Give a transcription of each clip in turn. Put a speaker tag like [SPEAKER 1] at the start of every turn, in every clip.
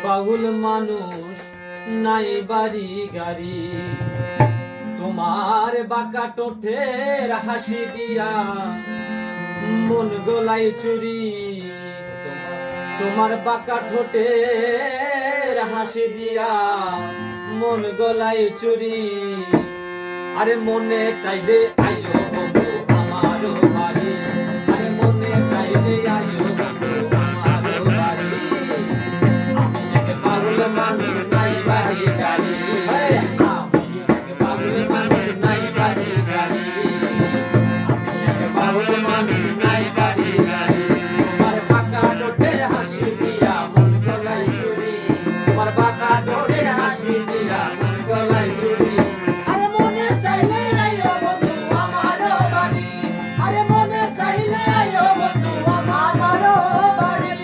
[SPEAKER 1] বাউল মানুষ নাই বাড়ি গাড়ি, তোমার বাঁকা টোঠের হাসি দিয়া মন গলাই চুরি। তোমার বাঁকা ঠোঁটের হাসি দিয়া মন গলাই চুরি। আরে মনে চাইলে আইও বন্ধু আমার বাড়ি, আরে মনে চাইলে আইও বন্ধু আমার বাড়ি। আমি এক পাগল মানুষ নাই বাড়ি গাড়ি, আমি এক পাগল মানুষ নাই বাড়ি গাড়ি, আমি এক পাগল মানুষ নাই বাড়ি গাড়ি। তোমার বাঁকা ঠোঁটে হাসি দিয়া মন গলাই চুরি, তোমার বাঁকা ঠোঁটে হাসি দিয়া মন গলাই চুরি। আরে মনে চাইলে আইও বন্ধু আমার বাড়ি, আরে মনে চাইলে আইও বন্ধু আমার বাড়ি।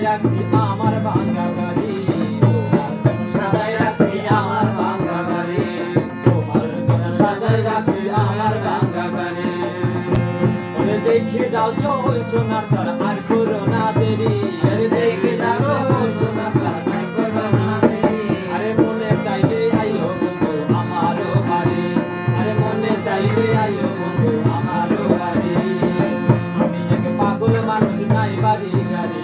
[SPEAKER 1] রাখছি আমার ভাঙা বাড়ি, সাজাই রাখছি আমার ভাঙা বাড়ি, তোমার জন্য সাজাই রাখছি আমার ভাঙা বাড়ি। ওরে দেখে যাও জয় সোনার সার আর করো না দেরি, আরে দেখে যাও সোনার সার আর করো না দেরি। আরে মনে চাইলে আইও বন্ধু আমার বাড়ি, আরে মনে চাইলে আইও বন্ধু আমার বাড়ি। আমি এক পাগল মানুষ নাই বাড়ি গাড়ি,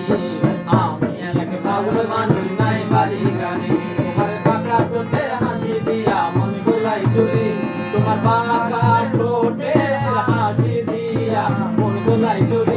[SPEAKER 1] পাগল মানুষ নাই বাড়ি গাড়ি। তোমার বাঁকা ঠোঁটের হাসি দিয়া মন গলাই চুরি, তোমার বাঁকা ঠোঁটের হাসি দিয়া মন গলাই চুরি।